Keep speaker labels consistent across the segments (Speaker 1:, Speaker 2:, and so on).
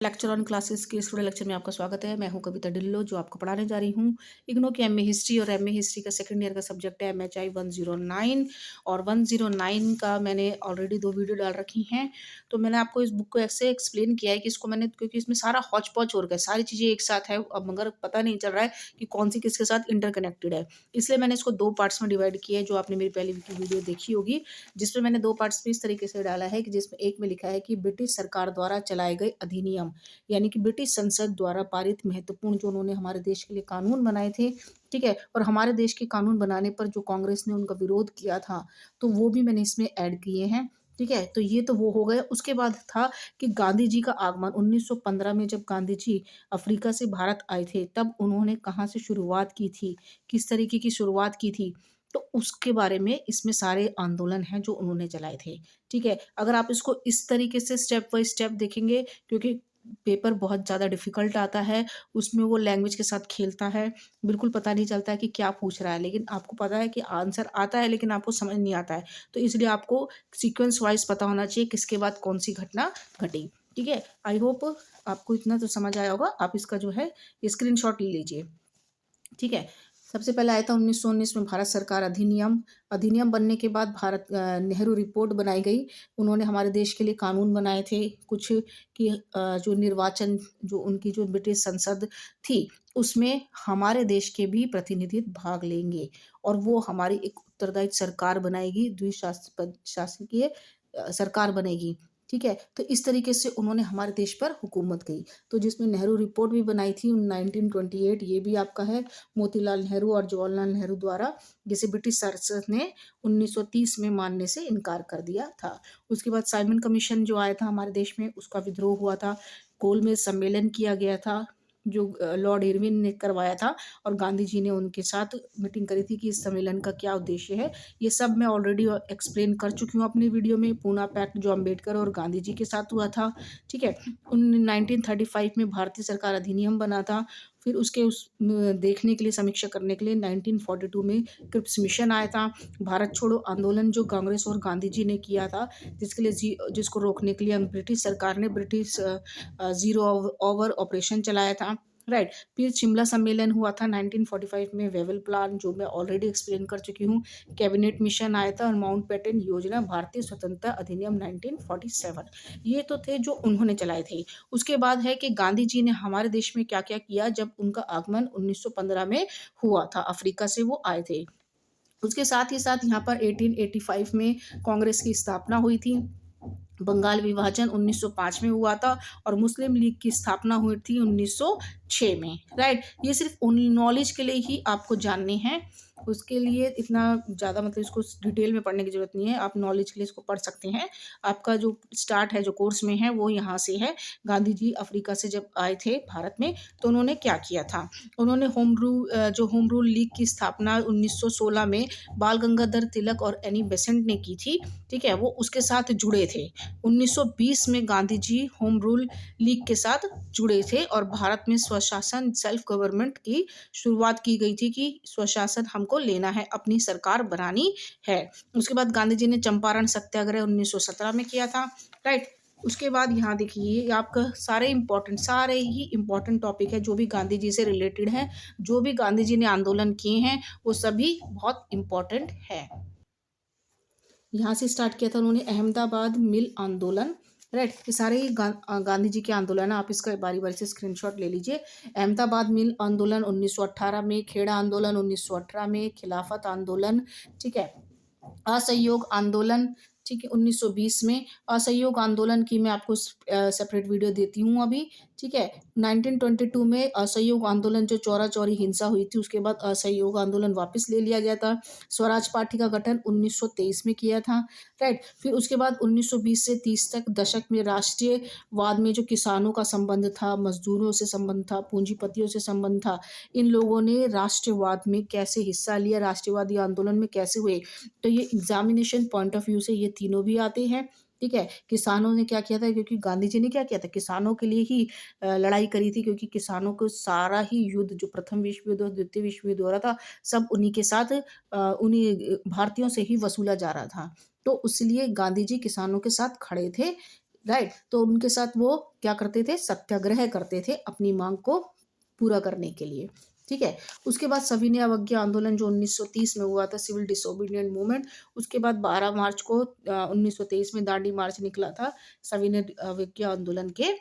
Speaker 1: Lecture on classes के student lecture में आपका स्वागत है। मैं हूं कविता ढिल्लो जो आपको पढ़ाने जा रही हूं। इग्नू की एमए हिस्ट्री और एमए हिस्ट्री का सेकंड ईयर का सब्जेक्ट है एमएचआई 109 और 109 का मैंने ऑलरेडी 2 वीडियो डाल रखी हैं। तो मैंने आपको इस बुक को ऐसे एक्सप्लेन किया है कि इसको मैंने क्योंकि इसमें सारा हौच-पौच हो रखा है, सारी चीज़ें एक साथ है अब मगर पता नहीं चल रहा है कि कौन-सी किसके साथ इंटरकनेक्टेड है। इसलिए मैंने इसको 2 पार्ट्स में डिवाइड किया है जो आपने मेरी पहले की वीडियो देखी होगी, जिसमें मैंने 2 पार्ट्स में इस तरीके से डाला है कि जिसमें एक में लिखा है कि ब्रिटिश सरकार द्वारा चलाए गए अधिनियम यानी कि ब्रिटिश संसद द्वारा पारित महत्वपूर्ण जो उन्होंने हमारे देश के लिए कानून बनाए थे, ठीक है? और हमारे देश के कानून बनाने पर जो कांग्रेस ने उनका विरोध किया था, तो वो भी मैंने इसमें ऐड किए हैं, ठीक है? तो ये तो वो हो गए। उसके बाद था कि गांधी जी का आगमन 1915 में जब गांधी जी अफ्रीका से भारत आए थे, तब उन्होंने कहाँ से शुरुआत की थी, किस तरीके की शुरुआत की थी, तो उसके बारे में इसमें सारे आंदोलन हैं जो उन्होंने चलाए थे, ठीक है? अगर आप इसको इस तरीके से स्टेप बाय स्टेप देखेंगे क्योंकि पेपर बहुत ज़्यादा डिफ़िकल्ट आता है, उसमें वो लैंग्वेज के साथ खेलता है, बिल्कुल पता नहीं चलता है कि क्या पूछ रहा है, लेकिन आपको पता है कि आंसर आता है लेकिन आपको समझ नहीं आता है। तो इसलिए आपको सीक्वेंस वाइज़ पता होना चाहिए किसके बाद कौन-सी घटना घटी, ठीक है? आई होप आपको इतना तो समझ आया होगा, आप इसका जो है स्क्रीनशॉट ले लीजिए। ठीक है। सबसे पहले आया था 1919 में भारत सरकार अधिनियम। अधिनियम बनने के बाद नेहरू रिपोर्ट बनाई गई। उन्होंने हमारे देश के लिए कानून बनाए थे कुछ कि जो निर्वाचन जो उनकी जो ब्रिटिश संसद थी, उसमें हमारे देश के भी प्रतिनिधि भाग लेंगे और वो हमारी एक उत्तरदायी सरकार बनाएगी, शासकीय सरकार बनेगी। ठीक है? तो इस तरीके से उन्होंने हमारे देश पर हुकूमत की। तो जिसमें नेहरू रिपोर्ट भी बनाई थी 1928 ये भी आपका है मोतीलाल नेहरू और जवाहरलाल नेहरू द्वारा, जिसे ब्रिटिश संसद ने 1930 में मानने से इनकार कर दिया था। उसके बाद साइमन कमीशन जो आया था हमारे देश में, उसका विद्रोह हुआ था। गोलमेज सम्मेलन किया गया था, जो लॉर्ड इरविन ने करवाया था और गांधी जी ने उनके साथ मीटिंग करी थी कि इस सम्मेलन का क्या उद्देश्य है। ये सब मैं ऑलरेडी एक्सप्लेन कर चुकी हूँ अपनी वीडियो में। पूना पैक्ट जो अम्बेडकर और गांधी जी के साथ हुआ था, ठीक है? 1935 में भारतीय सरकार अधिनियम बना था। फिर उसके देखने के लिए, समीक्षा करने के लिए 1942 में क्रिप्स मिशन आया था। भारत छोड़ो आंदोलन जो कांग्रेस और गांधी जी ने किया था, जिसको रोकने के लिए ब्रिटिश सरकार ने ज़ीरो ओवर ऑपरेशन चलाया था, राइट? फिर शिमला सम्मेलन हुआ था 1945 में, वेवल प्लान जो मैं ऑलरेडी एक्सप्लेन कर चुकी हूँ। कैबिनेट मिशन आया था और माउंटबेटन योजना, भारतीय स्वतंत्रता अधिनियम 1947। ये तो थे जो उन्होंने चलाए थे। उसके बाद है कि गांधी जी ने हमारे देश में क्या-क्या किया जब उनका आगमन 1915 में हुआ था, अफ्रीका से वो आए थे। उसके साथ ही साथ यहाँ पर 1885 में कांग्रेस की स्थापना हुई थी। बंगाल विभाजन 1905 में हुआ था और मुस्लिम लीग की स्थापना हुई थी 1906 में, राइट? ये सिर्फ उन नॉलेज के लिए ही आपको जानने हैं, उसके लिए इतना ज़्यादा मतलब इसको डिटेल में पढ़ने की ज़रूरत नहीं है, आप नॉलेज के लिए इसको पढ़ सकते हैं। आपका जो स्टार्ट है, जो कोर्स में है, वो यहाँ से है। गांधी जी अफ्रीका से जब आए थे भारत में, तो उन्होंने क्या किया था? उन्होंने होम रूल लीग की स्थापना 1916 में बाल गंगाधर तिलक और एनी बेसेंट ने की थी, ठीक है? वो उसके साथ जुड़े थे। 1920 में Gandhi ji home rule league के साथ जुड़े थे और भारत में स्वशासन, सेल्फ गवर्नमेंट की शुरुआत की गई थी कि स्वशासन हमको लेना है, अपनी सरकार बनानी है। उसके बाद गांधी जी ने चंपारण सत्याग्रह 1917 में किया था, राइट? उसके बाद यहाँ देखिए, ये आपका सारे ही इम्पोर्टेंट टॉपिक है जो भी गांधी जी से रिलेटेड है, जो भी गांधी जी ने आंदोलन किए हैं वो सभी बहुत इम्पोर्टेंट है। यहाँ से स्टार्ट किया था उन्होंने अहमदाबाद मिल आंदोलन, राइट? ये सारे ही गांधी जी के आंदोलन है, आप इसका बारी बारी से स्क्रीनशॉट ले लीजिए। अहमदाबाद मिल आंदोलन 1918 में, खेड़ा आंदोलन 1918 में, खिलाफत आंदोलन, ठीक है? असहयोग आंदोलन, ठीक है, 1920 में। असहयोग आंदोलन की मैं आपको सेपरेट वीडियो देती हूँ अभी, ठीक है? 1922 में असहयोग आंदोलन जो चौरा चौरी हिंसा हुई थी, उसके बाद असहयोग आंदोलन वापस ले लिया गया था। स्वराज पार्टी का गठन 1923 में किया था, राइट? फिर उसके बाद 1920 से 30 तक दशक में राष्ट्रीयवाद में जो किसानों का संबंध था, मजदूरों से संबंध था, पूंजीपतियों से संबंध था, इन लोगों ने राष्ट्रवाद में कैसे हिस्सा लिया, राष्ट्रवादी आंदोलन में कैसे हुए, तो ये एग्जामिनेशन पॉइंट ऑफ व्यू से ये तीनों भी आते हैं, ठीक है? किसानों ने क्या किया था, क्योंकि गांधी जी ने क्या किया था, किसानों के लिए ही लड़ाई करी थी, क्योंकि किसानों को सारा ही युद्ध जो प्रथम विश्व युद्ध और द्वितीय विश्व युद्ध हो रहा था, सब उन्हीं के साथ उन्हीं भारतीयों से ही वसूला जा रहा था। तो इसलिए गांधी जी किसानों के साथ खड़े थे राइट। तो उनके साथ वो क्या करते थे, सत्याग्रह करते थे अपनी मांग को पूरा करने के लिए। ठीक है। उसके बाद सविनय अवज्ञा आंदोलन जो 1930 में हुआ था, सिविल डिसोबीडिएंट मूवमेंट। उसके बाद 12 मार्च को 1923 में दांडी मार्च निकला था सविनय अवज्ञा आंदोलन के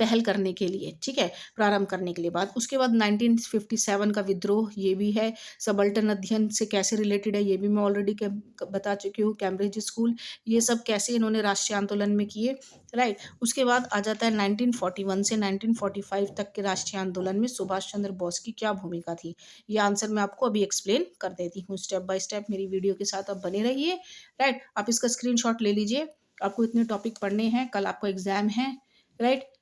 Speaker 1: पहल करने के लिए, ठीक है, प्रारंभ करने के लिए बात। उसके बाद 1957 का विद्रोह, ये भी है। सबाल्टर्न अध्ययन से कैसे रिलेटेड है ये भी मैं ऑलरेडी बता चुकी हूँ। कैम्ब्रिज स्कूल, ये सब कैसे इन्होंने राष्ट्रीय आंदोलन में किए, राइट। उसके बाद आ जाता है 1941 से 1945 तक के राष्ट्रीय आंदोलन में सुभाष चंद्र बोस की क्या भूमिका थी। ये आंसर मैं आपको अभी एक्सप्लेन कर देती हूँ स्टेप बाय स्टेप। मेरी वीडियो के साथ आप बने रहिए, राइट। आप इसका स्क्रीनशॉट ले लीजिए। आपको इतने टॉपिक पढ़ने हैं, कल आपको एग्जाम है, राइट।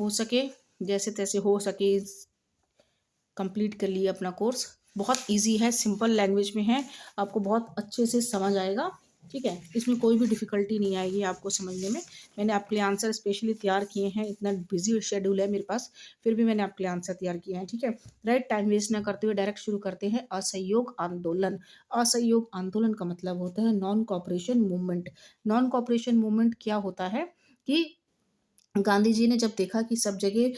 Speaker 1: हो सके जैसे तैसे हो सके कंप्लीट कर लिए अपना कोर्स। बहुत इजी है, सिंपल लैंग्वेज में है, आपको बहुत अच्छे से समझ आएगा, ठीक है। इसमें कोई भी डिफ़िकल्टी नहीं आएगी आपको समझने में। मैंने आपके लिए आंसर स्पेशली तैयार किए हैं, इतना बिजी शेड्यूल है मेरे पास, फिर भी मैंने आपके लिए आंसर तैयार किए हैं, ठीक है। राइट, टाइम वेस्ट ना करते हुए डायरेक्ट शुरू करते हैं। असहयोग आंदोलन। असहयोग आंदोलन का मतलब होता है non cooperation movement. Non cooperation movement क्या होता है कि गांधी जी ने जब देखा कि सब जगह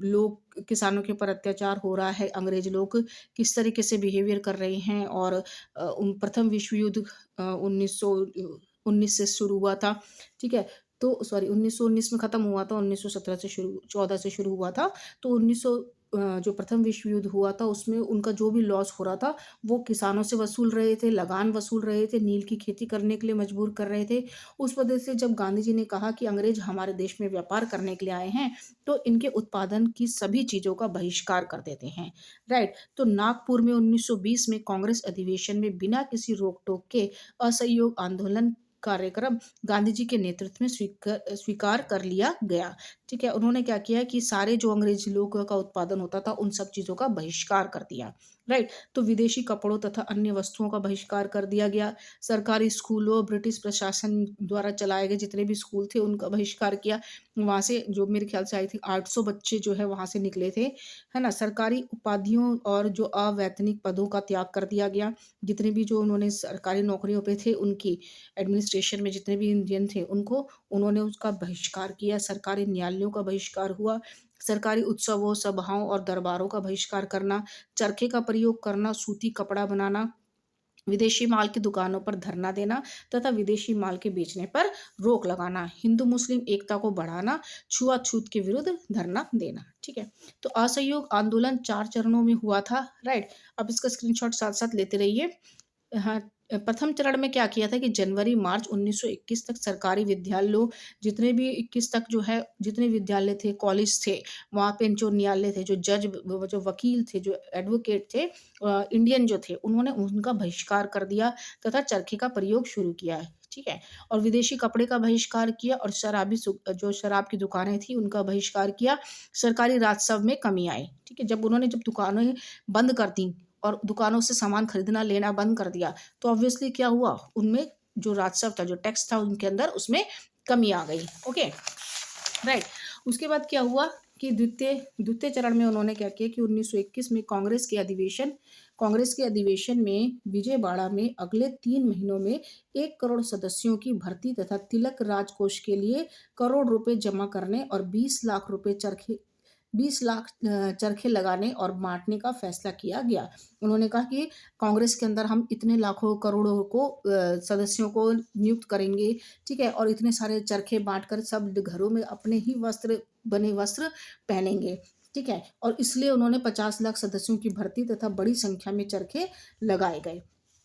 Speaker 1: लोग, किसानों के ऊपर अत्याचार हो रहा है, अंग्रेज लोग किस तरीके से बिहेवियर कर रहे हैं, और प्रथम विश्व युद्ध 1919 से शुरू हुआ था, ठीक है। तो सॉरी 1919 में ख़त्म हुआ था, 1917 से शुरू 14 से शुरू हुआ था। तो 1900 जो प्रथम विश्व युद्ध हुआ था उसमें उनका जो भी लॉस हो रहा था वो किसानों से वसूल रहे थे, लगान वसूल रहे थे, नील की खेती करने के लिए मजबूर कर रहे थे। उस वजह से जब गांधी जी ने कहा कि अंग्रेज हमारे देश में व्यापार करने के लिए आए हैं तो इनके उत्पादन की सभी चीज़ों का बहिष्कार कर देते हैं, राइट। तो नागपुर में 1920 में कांग्रेस अधिवेशन में बिना किसी रोक टोक के असहयोग आंदोलन कार्यक्रम गांधी जी के नेतृत्व में स्वीकार कर लिया गया, ठीक है। उन्होंने क्या किया कि सारे जो अंग्रेज लोगों का उत्पादन होता था उन सब चीज़ों का बहिष्कार कर दिया, राइट। तो विदेशी कपड़ों तथा अन्य वस्तुओं का बहिष्कार कर दिया गया। सरकारी स्कूलों, ब्रिटिश प्रशासन द्वारा चलाए गए जितने भी स्कूल थे उनका बहिष्कार किया। वहाँ से जो मेरे ख्याल से आई थी 800 बच्चे जो है वहाँ से निकले थे, है ना। सरकारी उपाधियों और जो अवैतनिक पदों का त्याग कर दिया गया। जितने भी जो उन्होंने सरकारी नौकरियों पे थे उनकी एडमिनिस्ट्रेशन में जितने भी इंडियन थे उनको उन्होंने उसका बहिष्कार किया। सरकारी न्यायालयों का बहिष्कार हुआ। सरकारी उत्सवों, सभाओं और दरबारों का बहिष्कार करना, चरखे का प्रयोग करना, सूती कपड़ा बनाना, विदेशी माल की दुकानों पर धरना देना तथा विदेशी माल के बेचने पर रोक लगाना, हिंदू मुस्लिम एकता को बढ़ाना, छुआछूत के विरुद्ध धरना देना, ठीक है। तो असहयोग आंदोलन 4 चरणों में हुआ था, राइट। अब इसका स्क्रीनशॉट साथ साथ लेते रहिए। हाँ, प्रथम चरण में क्या किया था कि जनवरी मार्च 1921 तक सरकारी विद्यालयों, जितने भी 21 तक जो है जितने विद्यालय थे, कॉलेज थे, वहाँ पे जो न्यायालय थे, जो जज, जो वकील थे, जो एडवोकेट थे, इंडियन जो थे, उन्होंने उनका बहिष्कार कर दिया तथा चरखे का प्रयोग शुरू किया है, ठीक है। और विदेशी कपड़े का बहिष्कार किया और जो शराब की दुकानें थी उनका बहिष्कार किया। सरकारी राजस्व में कमी आई, ठीक है। जब उन्होंने जब दुकानें बंद कर दी और दुकानों से सामान खरीदना लेना बंद कर दिया तो ऑब्वियसली क्या हुआ, उनमें जो राजस्व था, जो टैक्स था उनके अंदर, उसमें कमी आ गई, ओके, राइट। उसके बाद क्या हुआ कि द्वितीय द्वितीय चरण में उन्होंने क्या किया कि 1921 में कांग्रेस के अधिवेशन में विजयवाड़ा में अगले 3 महीनों में 1 करोड़ सदस्यों की भर्ती तथा तिलक राजकोष के लिए करोड़ रुपए जमा करने और 20 लाख चरखे लगाने और बांटने का फैसला किया गया। उन्होंने कहा कि कांग्रेस के अंदर हम इतने लाखों करोड़ों को सदस्यों को नियुक्त करेंगे, ठीक है, और इतने सारे चरखे बांटकर सब घरों में अपने ही बने वस्त्र पहनेंगे, ठीक है। और इसलिए उन्होंने 50 लाख सदस्यों की भर्ती तथा बड़ी संख्या में चरखे लगाए गए,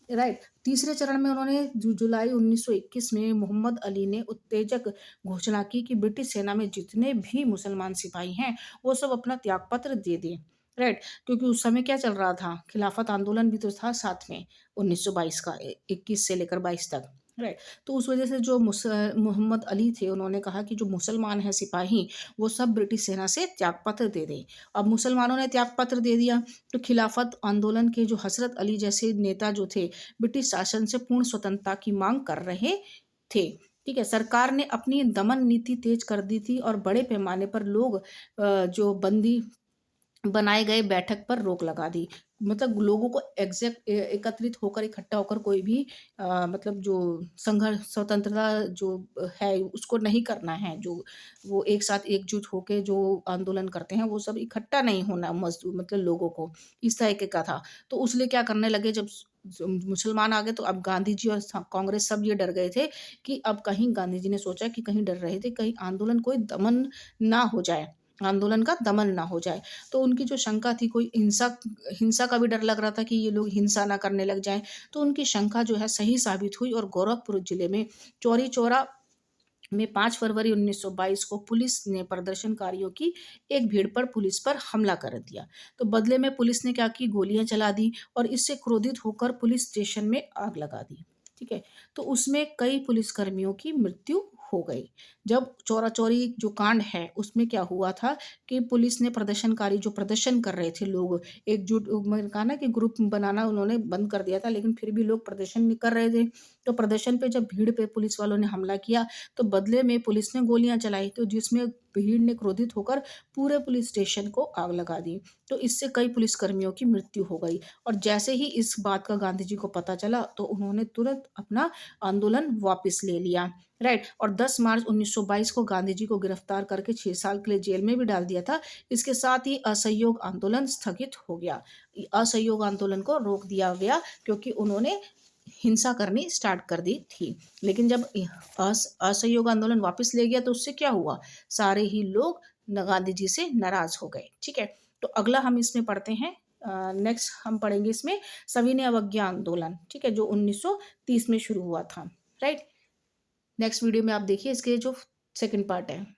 Speaker 1: राइट। तीसरे चरण में उन्होंने जुलाई 1921 में मोहम्मद अली ने उत्तेजक घोषणा की कि ब्रिटिश सेना में जितने भी मुसलमान सिपाही हैं वो सब अपना त्यागपत्र दे दें, राइट। क्योंकि उस समय क्या चल रहा था, खिलाफत आंदोलन भी तो था साथ में 1922 का 21 से लेकर 22 तक, राइट। तो उस वजह से जो मोहम्मद अली थे उन्होंने कहा कि जो मुसलमान हैं सिपाही वो सब ब्रिटिश सेना से त्यागपत्र दे दें। अब मुसलमानों ने त्यागपत्र दे दिया तो खिलाफत आंदोलन के जो हजरत अली जैसे नेता जो थे ब्रिटिश शासन से पूर्ण स्वतंत्रता की मांग कर रहे थे, ठीक है। सरकार ने अपनी दमन नीति तेज कर दी थी और बड़े पैमाने पर लोग जो बंदी बनाए गए बैठक पर रोक लगा दी। मतलब लोगों को एकत्रित होकर, इकट्ठा होकर कोई भी मतलब जो संघर्ष स्वतंत्रता जो है उसको नहीं करना है, जो वो एक साथ एकजुट होके जो आंदोलन करते हैं वो सब इकट्ठा नहीं होना मजदूर मतलब लोगों को, इस तरीके का था। तो उसलिए क्या करने लगे, जब मुसलमान आ गए तो अब गांधी जी और कांग्रेस सब ये डर गए थे कि अब कहीं, गांधी जी ने सोचा कि कहीं डर रहे थे कहीं आंदोलन कोई दमन ना हो जाए, आंदोलन का दमन ना हो जाए। तो उनकी जो शंका थी, कोई हिंसा हिंसा का भी डर लग रहा था कि ये लोग हिंसा ना करने लग जाएं। तो उनकी शंका जो है सही साबित हुई और गोरखपुर जिले में चौरी चौरा में 5 फरवरी 1922 को पुलिस ने प्रदर्शनकारियों की एक भीड़ पर पुलिस पर हमला कर दिया। तो बदले में पुलिस ने क्या की, गोलियां चला दी और इससे क्रोधित होकर पुलिस स्टेशन में आग लगा दी। ठीक है। तो उसमें कई पुलिसकर्मियों की मृत्यु हो गई। जब चौरा चौरी जो कांड है उसमें क्या हुआ था कि पुलिस ने प्रदर्शनकारी जो प्रदर्शन कर रहे थे लोग, एकजुट, मैंने कहा ना कि ग्रुप बनाना उन्होंने बंद कर दिया था, लेकिन फिर भी लोग प्रदर्शन कर रहे थे। तो प्रदर्शन पे जब भीड़ पे पुलिस वालों ने हमला किया तो बदले में पुलिस ने गोलियां चलाई, तो जिसमें भीड़ ने क्रोधित होकर पूरे पुलिस स्टेशन को आग लगा दी। तो इससे कई पुलिसकर्मियों की मृत्यु हो गई और जैसे ही इस बात का गांधी जी को पता चला तो उन्होंने तुरंत अपना आंदोलन वापस ले लिया। राइट। और 10 मार्च 1922 को गांधी जी को गिरफ्तार करके 6 साल के लिए जेल में भी डाल दिया था। इसके साथ ही असहयोग आंदोलन स्थगित हो गया। असहयोग आंदोलन को रोक दिया गया क्योंकि उन्होंने हिंसा करनी स्टार्ट कर दी थी। लेकिन जब असहयोग आंदोलन वापस ले गया तो उससे क्या हुआ, सारे ही लोग गांधी जी से नाराज हो गए। ठीक है। तो अगला हम इसमें पढ़ते हैं, नेक्स्ट हम पढ़ेंगे इसमें सविनय अवज्ञा आंदोलन। ठीक है, जो 1930 में शुरू हुआ था। राइट। नेक्स्ट वीडियो में आप देखिए इसके जो सेकंड पार्ट है।